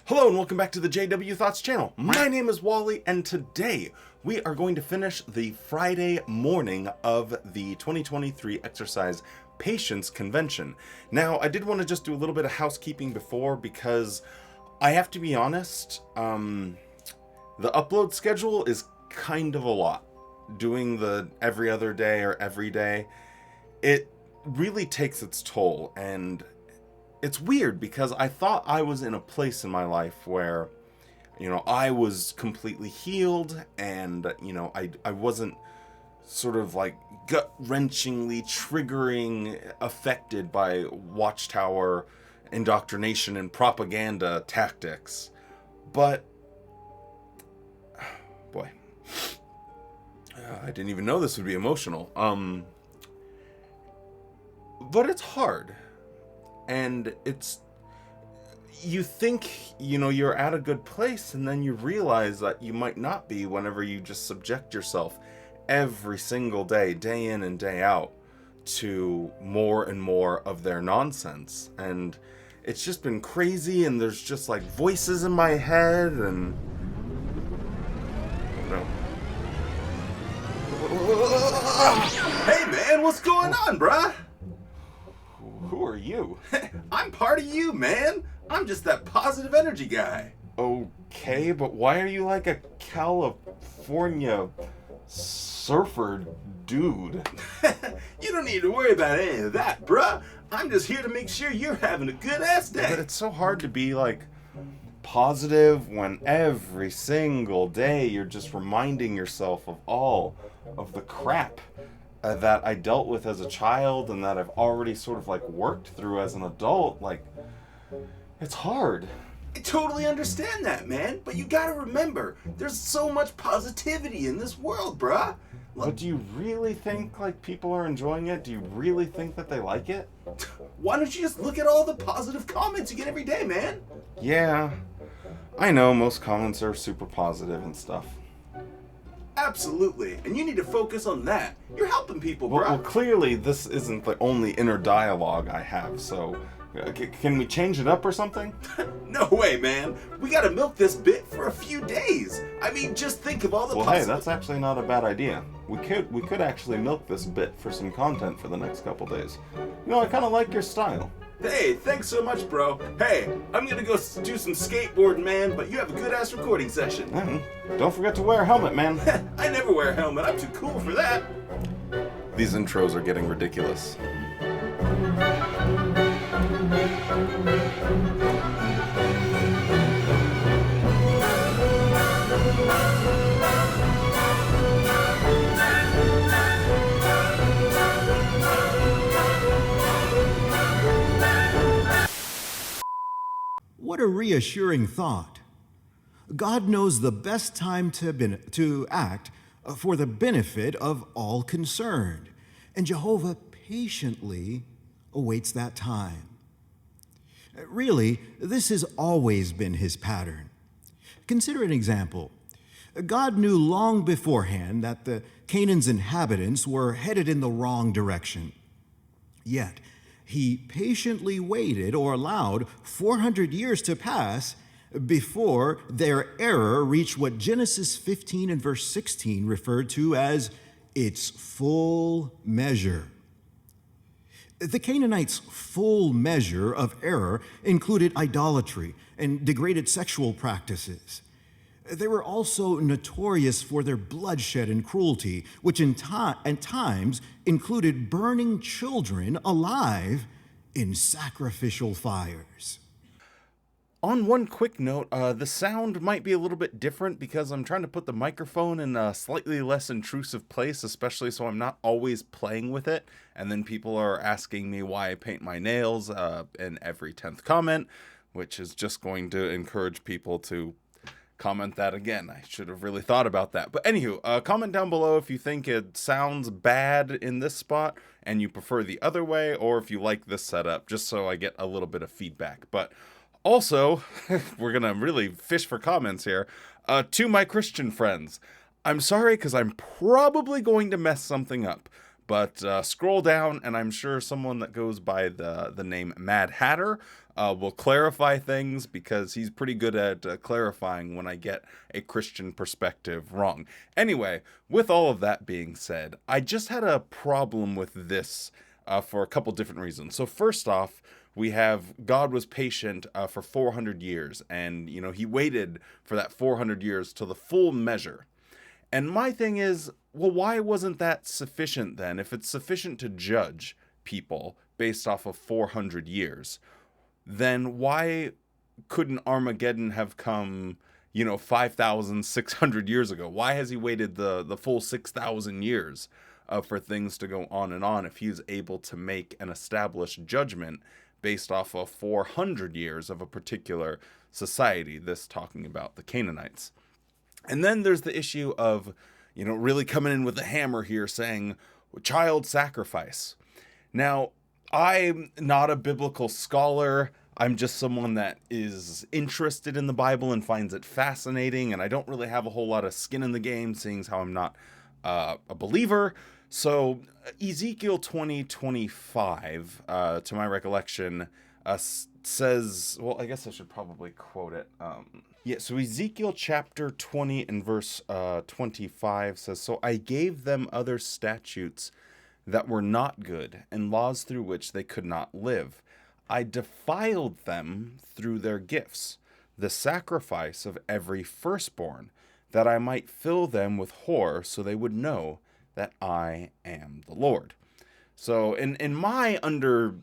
Hello and welcome back to the JW Thoughts channel. My name is Wally and today we are going to finish the Friday morning of the 2023 Exercise Patience Convention. Now, I did want to just do a little bit of housekeeping before because I have to be honest, the upload schedule is kind of a lot. Doing the every other day or every day, it really takes its toll, and it's weird because I thought I was in a place in my life where, I was completely healed and, I wasn't sort of like gut-wrenchingly triggering affected by Watchtower indoctrination and propaganda tactics. But, boy, I didn't even know this would be emotional. But it's hard. And you think, you're at a good place, and then you realize that you might not be whenever you just subject yourself every single day, day in and day out, to more and more of their nonsense. And it's just been crazy, and there's just like voices in my head, and Hey man, what's going on, bruh? Who are you? I'm part of you, man. I'm just that positive energy guy. Okay, but why are you like a California surfer dude? You don't need to worry about any of that, bruh. I'm just here to make sure you're having a good ass day. But it's so hard to be like positive when every single day you're just reminding yourself of all of the crap that I dealt with as a child and that I've already sort of like worked through as an adult. Like, it's hard. I totally understand that, man. But you gotta remember, there's so much positivity in this world, bruh. But do you really think like people are enjoying it? Do you really think that they like it? Why don't you just look at all the positive comments you get every day, man? Yeah, I know most comments are super positive and stuff. Absolutely, and you need to focus on that. You're helping people, bro. Well, clearly this isn't the only inner dialogue I have, so can we change it up or something? No way, man. We gotta milk this bit for a few days. I mean, just think of all the Hey, that's actually not a bad idea. We could actually milk this bit for some content for the next couple days. I kind of like your style. Hey, thanks so much, bro. Hey, I'm gonna go do some skateboarding, man, but you have a good-ass recording session. Don't forget to wear a helmet, man. I never wear a helmet. I'm too cool for that. These intros are getting ridiculous. What a reassuring thought. God knows the best time to act for the benefit of all concerned, and Jehovah patiently awaits that time. Really, this has always been his pattern. Consider an example. God knew long beforehand that the Canaan's inhabitants were headed in the wrong direction. Yet, he patiently waited or allowed 400 years to pass before their error reached what Genesis 15 and verse 16 referred to as its full measure. The Canaanites' full measure of error included idolatry and degraded sexual practices. They were also notorious for their bloodshed and cruelty, which at times included burning children alive in sacrificial fires. On one quick note, the sound might be a little bit different because I'm trying to put the microphone in a slightly less intrusive place, especially so I'm not always playing with it. And then people are asking me why I paint my nails in every 10th comment, which is just going to encourage people to comment that again. I should have really thought about that. But anywho, comment down below if you think it sounds bad in this spot and you prefer the other way, or if you like this setup, just so I get a little bit of feedback. But also, we're going to really fish for comments here. To my Christian friends, I'm sorry because I'm probably going to mess something up. But scroll down, and I'm sure someone that goes by the name Mad Hatter will clarify things because he's pretty good at clarifying when I get a Christian perspective wrong. Anyway, with all of that being said, I just had a problem with this for a couple different reasons. So first off, we have God was patient for 400 years, and he waited for that 400 years to the full measure. And my thing is, well, why wasn't that sufficient then? If it's sufficient to judge people based off of 400 years, then why couldn't Armageddon have come, 5,600 years ago? Why has he waited the full 6,000 years for things to go on and on if he's able to make an established judgment based off of 400 years of a particular society, this talking about the Canaanites? And then there's the issue of, really coming in with a hammer here saying child sacrifice. Now, I'm not a biblical scholar. I'm just someone that is interested in the Bible and finds it fascinating, and I don't really have a whole lot of skin in the game, seeing as how I'm not a believer. So Ezekiel 20:25, to my recollection, says, well, I guess I should probably quote it. So Ezekiel chapter 20 and verse 25 says, "So I gave them other statutes that were not good, and laws through which they could not live. I defiled them through their gifts, the sacrifice of every firstborn, that I might fill them with horror, so they would know that I am the Lord." So in my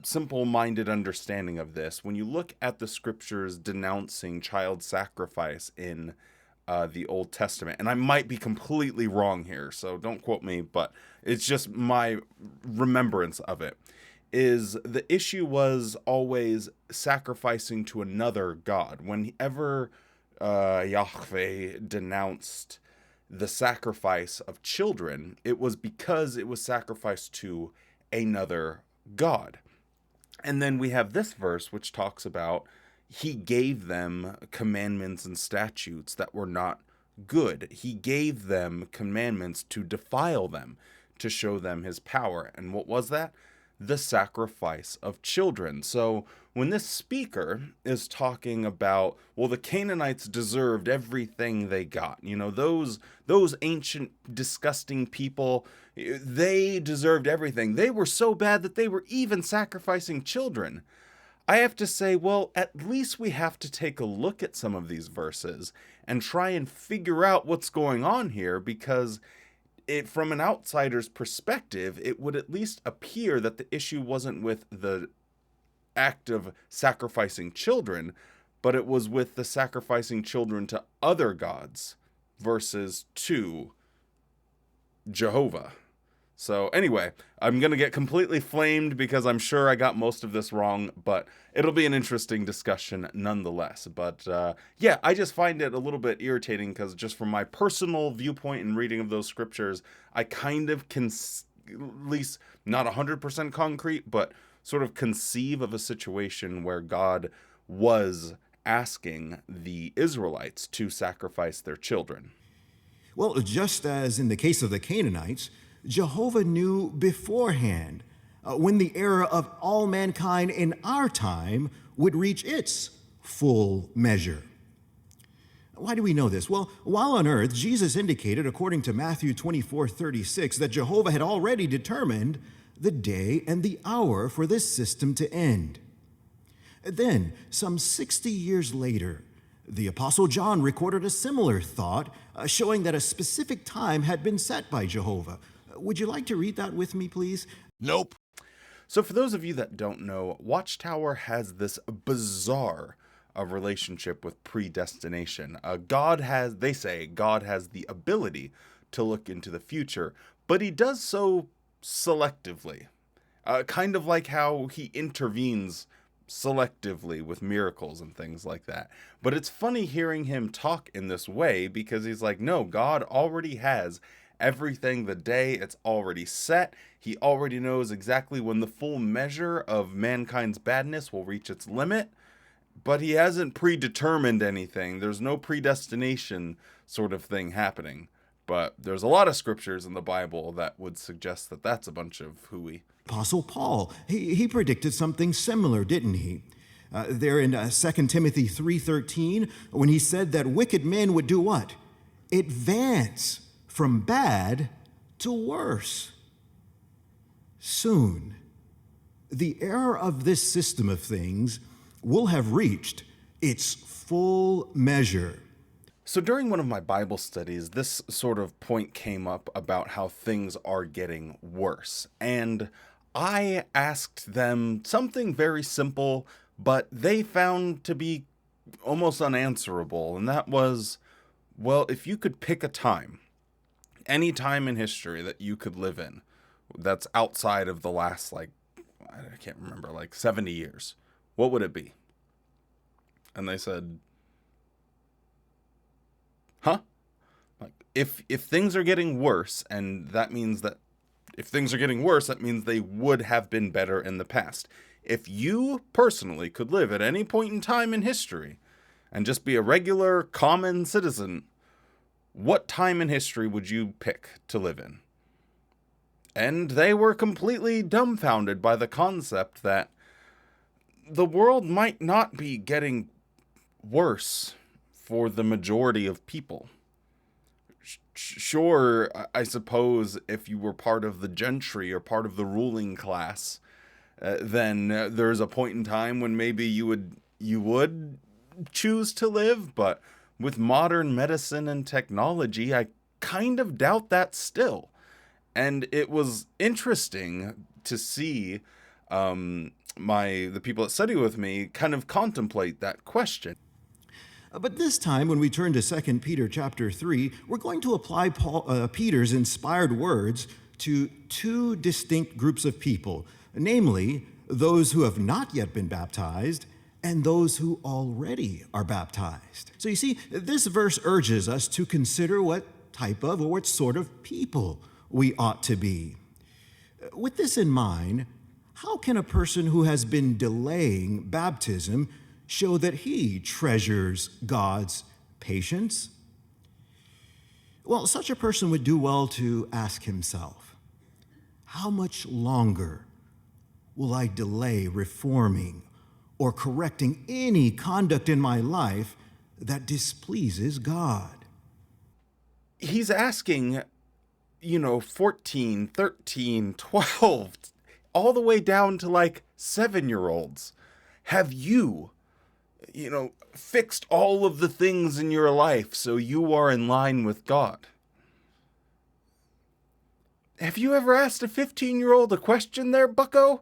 simple-minded understanding of this, when you look at the scriptures denouncing child sacrifice in the Old Testament, and I might be completely wrong here, so don't quote me, but it's just my remembrance of it, is the issue was always sacrificing to another god. Whenever Yahweh denounced the sacrifice of children, it was because it was sacrificed to another god. And then we have this verse which talks about he gave them commandments and statutes that were not good. He gave them commandments to defile them, to show them his power. And what was that? The sacrifice of children. So when this speaker is talking about, well, the Canaanites deserved everything they got, those ancient, disgusting people, they deserved everything. They were so bad that they were even sacrificing children. I have to say, well, at least we have to take a look at some of these verses and try and figure out what's going on here, because from an outsider's perspective, it would at least appear that the issue wasn't with the act of sacrificing children, but it was with the sacrificing children to other gods versus to Jehovah. So anyway, I'm going to get completely flamed because I'm sure I got most of this wrong, but it'll be an interesting discussion nonetheless. But I just find it a little bit irritating because just from my personal viewpoint and reading of those scriptures, I kind of can, at least not 100% concrete, but sort of conceive of a situation where God was asking the Israelites to sacrifice their children. Well, just as in the case of the Canaanites, Jehovah knew beforehand when the era of all mankind in our time would reach its full measure. Why do we know this? Well, while on earth, Jesus indicated, according to Matthew 24:36, that Jehovah had already determined the day and the hour for this system to end. Then, some 60 years later, the Apostle John recorded a similar thought, showing that a specific time had been set by Jehovah. Would you like to read that with me, please? Nope. So for those of you that don't know, Watchtower has this bizarre relationship with predestination. They say God has the ability to look into the future, but he does so selectively. Kind of like how he intervenes selectively with miracles and things like that. But it's funny hearing him talk in this way because he's like, no, God already has everything, the day, it's already set. He already knows exactly when the full measure of mankind's badness will reach its limit, but he hasn't predetermined anything. There's no predestination sort of thing happening. But there's a lot of scriptures in the Bible that would suggest that that's a bunch of hooey. Apostle Paul, he predicted something similar, didn't he? There in 2 Timothy 3:13, when he said that wicked men would do what? Advance from bad to worse. Soon, the era of this system of things will have reached its full measure. So during one of my Bible studies, this sort of point came up about how things are getting worse. And I asked them something very simple, but they found to be almost unanswerable. And that was, well, if you could pick a time, any time in history that you could live in, that's outside of the last, I can't remember, 70 years, what would it be? And they said, huh? If things are getting worse, and that means that if things are getting worse, that means they would have been better in the past. If you personally could live at any point in time in history and just be a regular, common citizen, what time in history would you pick to live in? And they were completely dumbfounded by the concept that the world might not be getting worse for the majority of people. Sure, I suppose if you were part of the gentry or part of the ruling class, then there's a point in time when maybe you would choose to live, but with modern medicine and technology, I kind of doubt that still. And it was interesting to see the people that study with me kind of contemplate that question. But this time, when we turn to 2 Peter chapter 3, we're going to apply Peter's inspired words to two distinct groups of people, namely those who have not yet been baptized and those who already are baptized. So you see, this verse urges us to consider what type of or what sort of people we ought to be. With this in mind, how can a person who has been delaying baptism show that he treasures God's patience? Well, such a person would do well to ask himself, how much longer will I delay reforming or correcting any conduct in my life that displeases God? He's asking, 14, 13, 12, all the way down to 7-year-olds. Have you fixed all of the things in your life so you are in line with God? Have you ever asked a 15-year-old a question there, bucko?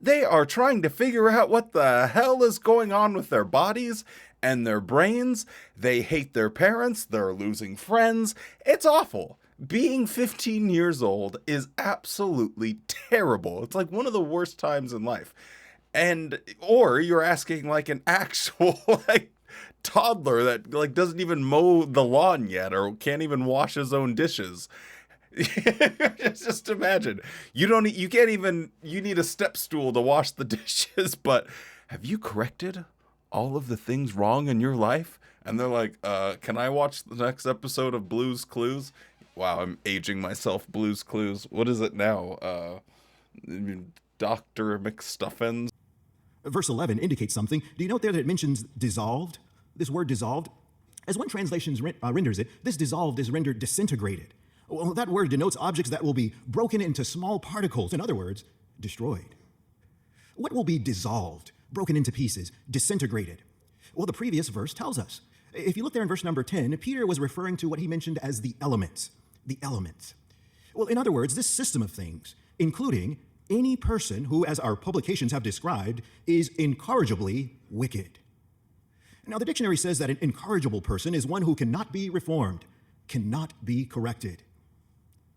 They are trying to figure out what the hell is going on with their bodies and their brains. They hate their parents. They're losing friends. It's awful. Being 15 years old is absolutely terrible. It's one of the worst times in life. Or you're asking an actual toddler that doesn't even mow the lawn yet or can't even wash his own dishes. Just imagine. You need a step stool to wash the dishes, but have you corrected all of the things wrong in your life? And they're like, can I watch the next episode of Blue's Clues? Wow, I'm aging myself. Blue's Clues. What is it now? Dr. McStuffins? Verse 11 indicates something. Do you note there that it mentions dissolved? This word dissolved? As one translation renders it, this dissolved is rendered disintegrated. Well, that word denotes objects that will be broken into small particles. In other words, destroyed. What will be dissolved, broken into pieces, disintegrated? Well, the previous verse tells us. If you look there in verse number 10, Peter was referring to what he mentioned as the elements. The elements. Well, in other words, this system of things, including any person who, as our publications have described, is incorrigibly wicked. Now, the dictionary says that an incorrigible person is one who cannot be reformed, cannot be corrected.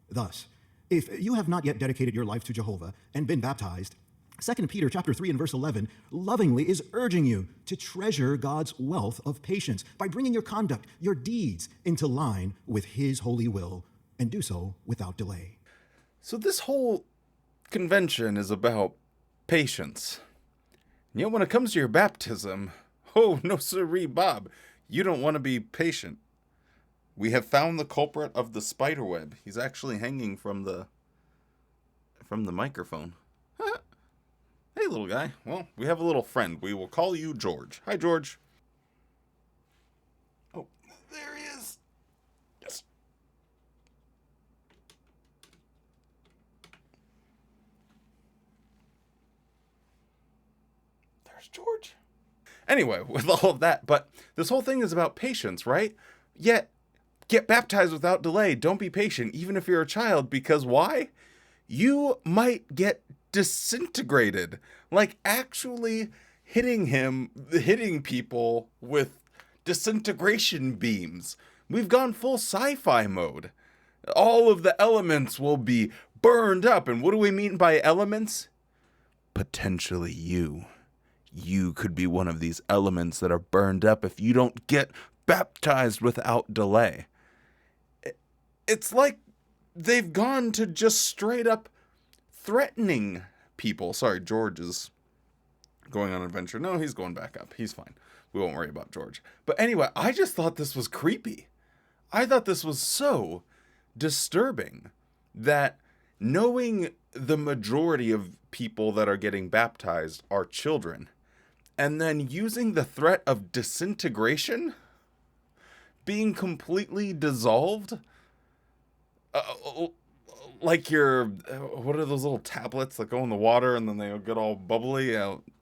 Thus, if you have not yet dedicated your life to Jehovah and been baptized, 2 Peter chapter 3 and verse 11 lovingly is urging you to treasure God's wealth of patience by bringing your conduct, your deeds into line with his holy will, and do so without delay. So this whole convention is about patience. And yet when it comes to your baptism, oh, no sirree, Bob, you don't want to be patient. We have found the culprit of the spider web. He's actually hanging from the microphone. Hey, Hey, little guy. Well, we have a little friend. We will call you George. Hi, George. Oh, there he is. Yes. There's George. Anyway, with all of that, but this whole thing is about patience, right? Yet, get baptized without delay. Don't be patient, even if you're a child, because why? You might get disintegrated. Like actually hitting people with disintegration beams. We've gone full sci-fi mode. All of the elements will be burned up. And what do we mean by elements? Potentially you. You could be one of these elements that are burned up if you don't get baptized without delay. It's like they've gone to just straight up threatening people. Sorry, George is going on an adventure. No, he's going back up. He's fine. We won't worry about George. But anyway, I just thought this was creepy. I thought this was so disturbing that knowing the majority of people that are getting baptized are children, and then using the threat of disintegration, being completely dissolved, like what are those little tablets that go in the water and then they get all bubbly?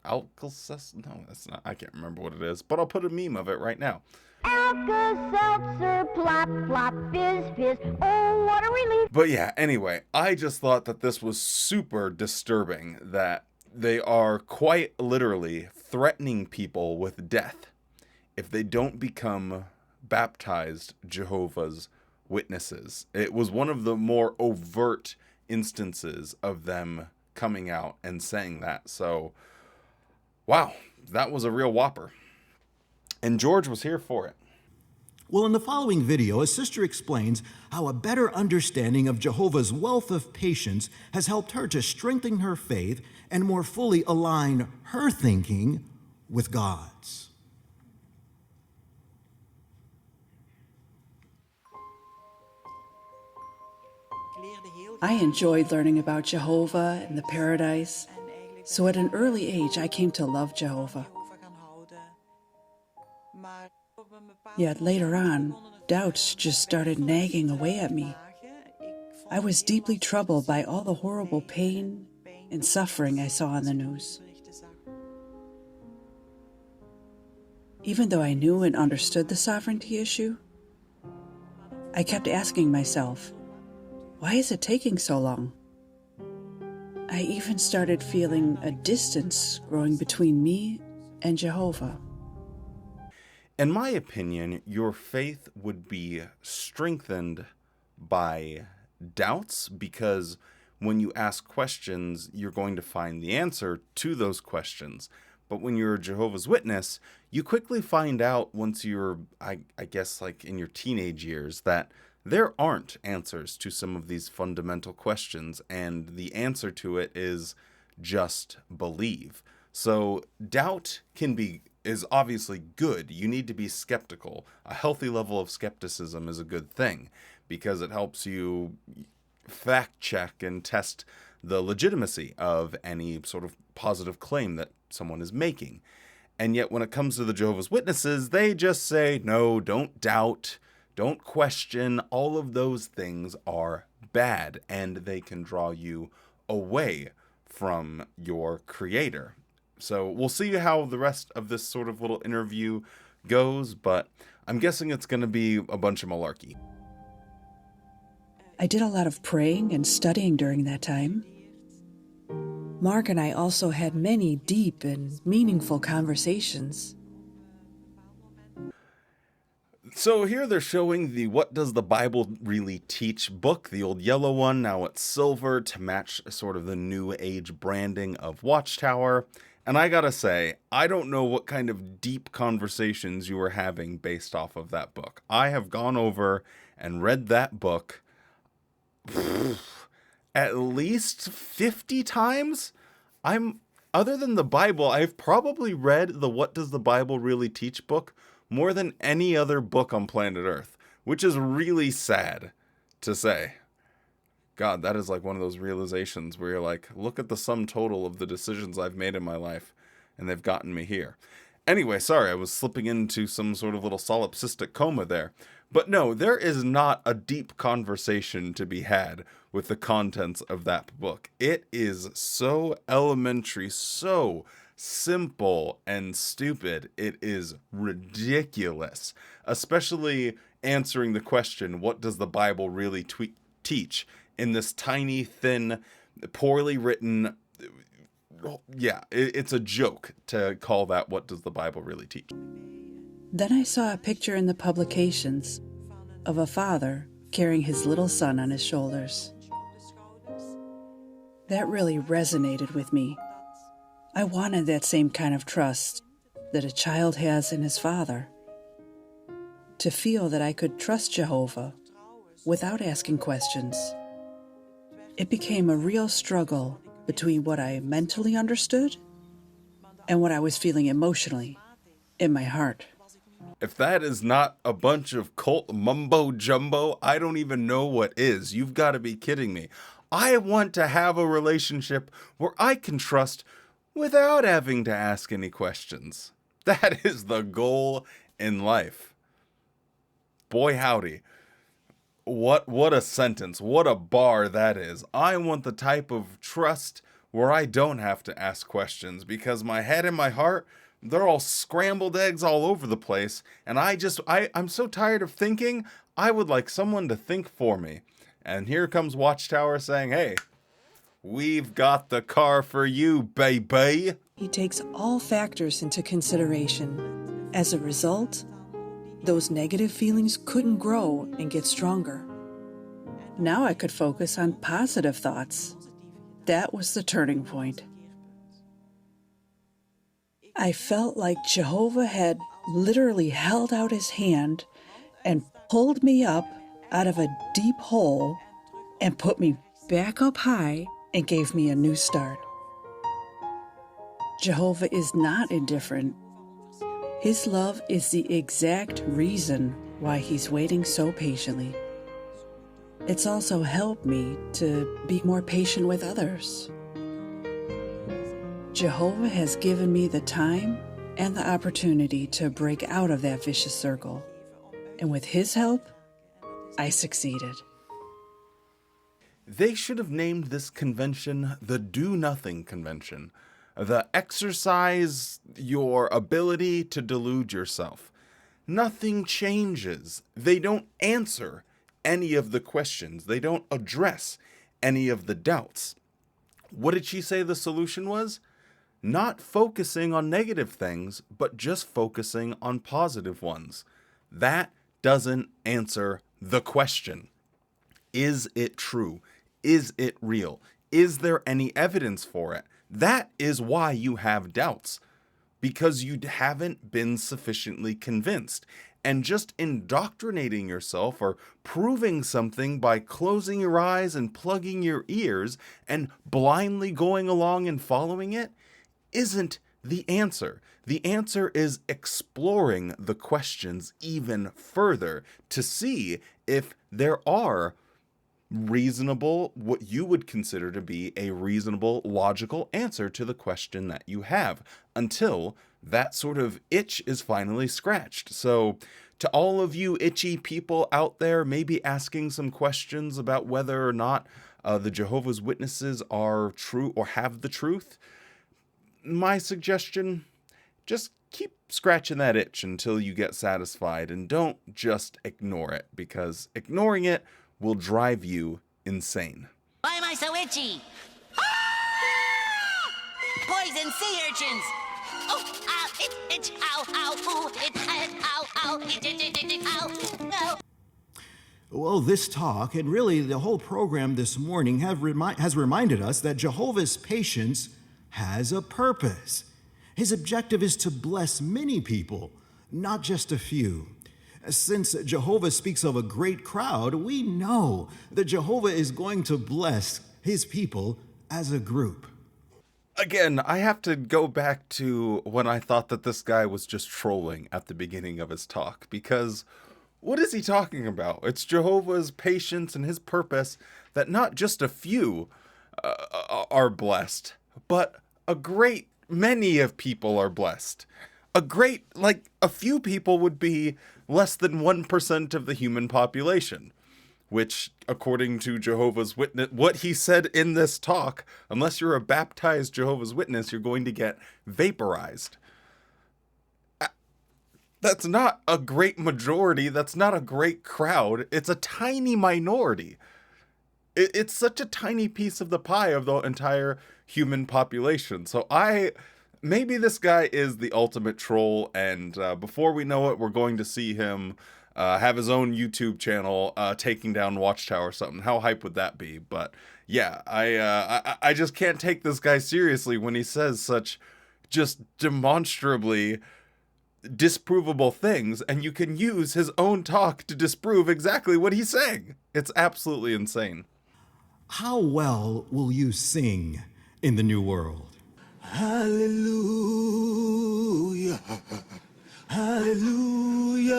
Alka-Seltzer? No, that's not. I can't remember what it is, but I'll put a meme of it right now. Alka-Seltzer, plop, plop, fizz, fizz. Oh, what a relief. But yeah, anyway, I just thought that this was super disturbing that they are quite literally threatening people with death if they don't become baptized Jehovah's Witnesses. It was one of the more overt instances of them coming out and saying that. So, wow, that was a real whopper. And George was here for it. Well, in the following video, a sister explains how a better understanding of Jehovah's wealth of patience has helped her to strengthen her faith and more fully align her thinking with God's. I enjoyed learning about Jehovah and the paradise, so at an early age I came to love Jehovah. Yet later on, doubts just started nagging away at me. I was deeply troubled by all the horrible pain and suffering I saw on the news. Even though I knew and understood the sovereignty issue, I kept asking myself, why is it taking so long? I even started feeling a distance growing between me and Jehovah. In my opinion, your faith would be strengthened by doubts, because when you ask questions, you're going to find the answer to those questions. But when you're a Jehovah's Witness, you quickly find out once you're, I guess, like in your teenage years, that there aren't answers to some of these fundamental questions, and the answer to it is just believe. So doubt is obviously good. You need to be skeptical. A healthy level of skepticism is a good thing because it helps you fact check and test the legitimacy of any sort of positive claim that someone is making. And yet when it comes to the Jehovah's Witnesses, they just say, no, don't doubt, don't question. All of those things are bad, and they can draw you away from your Creator. So we'll see how the rest of this sort of little interview goes, but I'm guessing it's going to be a bunch of malarkey. I did a lot of praying and studying during that time. Mark and I also had many deep and meaningful conversations. So here they're showing the What Does the Bible Really Teach book, the old yellow one. Now it's silver to match sort of the new age branding of Watchtower. And I gotta say, I don't know what kind of deep conversations you were having based off of that book. I have gone over and read that book at least 50 times. Other than the Bible, I've probably read the What Does the Bible Really Teach book more than any other book on planet Earth, which is really sad to say. God, that is like one of those realizations where you're like, look at the sum total of the decisions I've made in my life, and they've gotten me here. Anyway, sorry, I was slipping into some sort of little solipsistic coma there. But no, there is not a deep conversation to be had with the contents of that book. It is so elementary, so simple and stupid. It is ridiculous, especially answering the question, what does the Bible really teach, in this tiny, thin, poorly written... Yeah, it's a joke to call that what does the Bible really teach. Then I saw a picture in the publications of a father carrying his little son on his shoulders. That really resonated with me. I wanted that same kind of trust that a child has in his father. To feel that I could trust Jehovah without asking questions. It became a real struggle between what I mentally understood and what I was feeling emotionally in my heart. If that is not a bunch of cult mumbo jumbo, I don't even know what is. You've got to be kidding me. I want to have a relationship where I can trust without having to ask any questions. That is the goal in life. Boy howdy. What a sentence. What a bar that is. I want the type of trust where I don't have to ask questions, because my head and my heart, they're all scrambled eggs all over the place, and I'm so tired of thinking. I would like someone to think for me. And here comes Watchtower saying, hey, we've got the car for you, baby. He takes all factors into consideration. As a result, those negative feelings couldn't grow and get stronger. Now I could focus on positive thoughts. That was the turning point. I felt like Jehovah had literally held out his hand and pulled me up out of a deep hole and put me back up high and gave me a new start. Jehovah is not indifferent. His love is the exact reason why he's waiting so patiently. It's also helped me to be more patient with others. Jehovah has given me the time and the opportunity to break out of that vicious circle. And with his help, I succeeded. They should have named this convention the Do Nothing Convention. The exercise your ability to delude yourself. Nothing changes. They don't answer any of the questions. They don't address any of the doubts. What did she say the solution was? Not focusing on negative things, but just focusing on positive ones. That doesn't answer the question. Is it true? Is it real? Is there any evidence for it? That is why you have doubts, because you haven't been sufficiently convinced. And just indoctrinating yourself or proving something by closing your eyes and plugging your ears and blindly going along and following it isn't the answer. The answer is exploring the questions even further to see if there are reasonable, what you would consider to be a reasonable, logical answer to the question that you have, until that sort of itch is finally scratched. So to all of you itchy people out there, maybe asking some questions about whether or not the Jehovah's Witnesses are true or have the truth, my suggestion, just keep scratching that itch until you get satisfied, and don't just ignore it, because ignoring it will drive you insane. Why am I so itchy? Ah! Poison sea urchins! Oh, ow, itch, ow, ow, ooh, ow, ow, itch, ow, no. Well, this talk, and really the whole program this morning, has reminded us that Jehovah's patience has a purpose. His objective is to bless many people, not just a few. Since Jehovah speaks of a great crowd, we know that Jehovah is going to bless his people as a group. Again, I have to go back to when I thought that this guy was just trolling at the beginning of his talk, because What is he talking about? It's Jehovah's patience and his purpose that not just a few are blessed, but a great many of people are blessed. A few people would be less than 1% of the human population, which, according to Jehovah's Witness, what he said in this talk, unless you're a baptized Jehovah's Witness, you're going to get vaporized. That's not a great majority. That's not a great crowd. It's a tiny minority. It's such a tiny piece of the pie of the entire human population. So maybe this guy is the ultimate troll, and before we know it, we're going to see him have his own YouTube channel taking down Watchtower or something. How hype would that be? But yeah, I just can't take this guy seriously when he says such just demonstrably disprovable things, and you can use his own talk to disprove exactly what he's saying. It's absolutely insane. How well will you sing in the new world? Hallelujah. Hallelujah.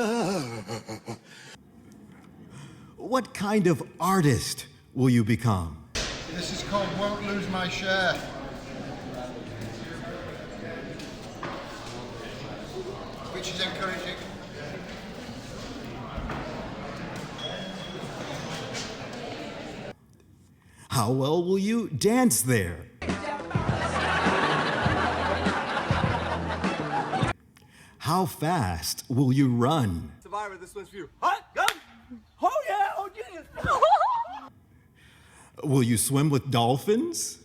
What kind of artist will you become? This is called Won't Lose My Share. Which is encouraging. How well will you dance there? How fast will you run? Survivor, this one's for you. Hot gun! Oh yeah! Oh yeah! Will you swim with dolphins?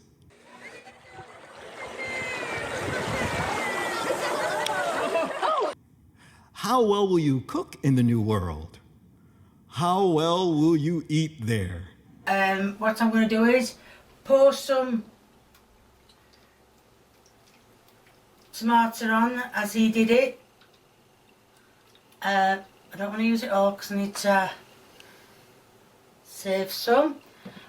How well will you cook in the new world? How well will you eat there? What I'm going to do is pour some tomato on as he did it. I don't want to use it all because I need to save some.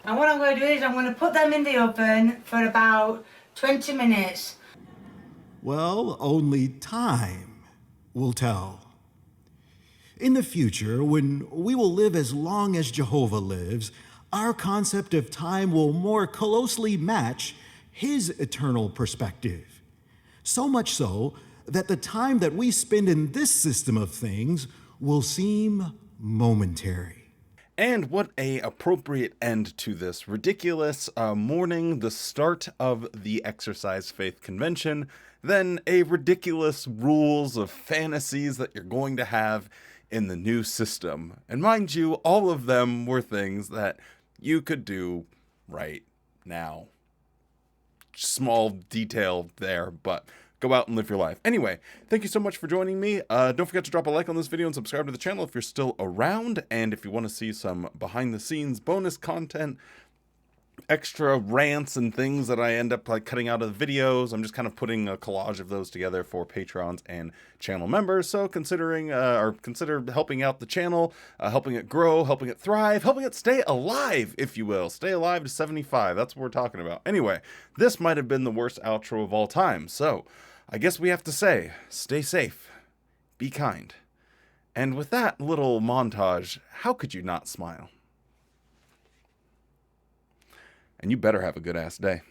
And what I'm going to do is I'm going to put them in the oven for about 20 minutes. Well, only time will tell. In the future, when we will live as long as Jehovah lives, our concept of time will more closely match his eternal perspective. So much so that the time that we spend in this system of things will seem momentary. And what a appropriate end to this ridiculous morning, the start of the Exercise Faith Convention, then a ridiculous rules of fantasies that you're going to have in the new system. And mind you, all of them were things that you could do right now. Small detail there, but go out and live your life. Anyway, thank you so much for joining me. Don't forget to drop a like on this video and subscribe to the channel if you're still around. And if you want to see some behind the scenes bonus content, extra rants and things that I end up like cutting out of the videos, I'm just kind of putting a collage of those together for Patrons and channel members. So consider helping out the channel, helping it grow, helping it thrive, helping it stay alive, if you will. Stay alive to 75. That's what we're talking about. Anyway, this might have been the worst outro of all time. So I guess we have to say, stay safe, be kind. And with that little montage, how could you not smile? And you better have a good ass day.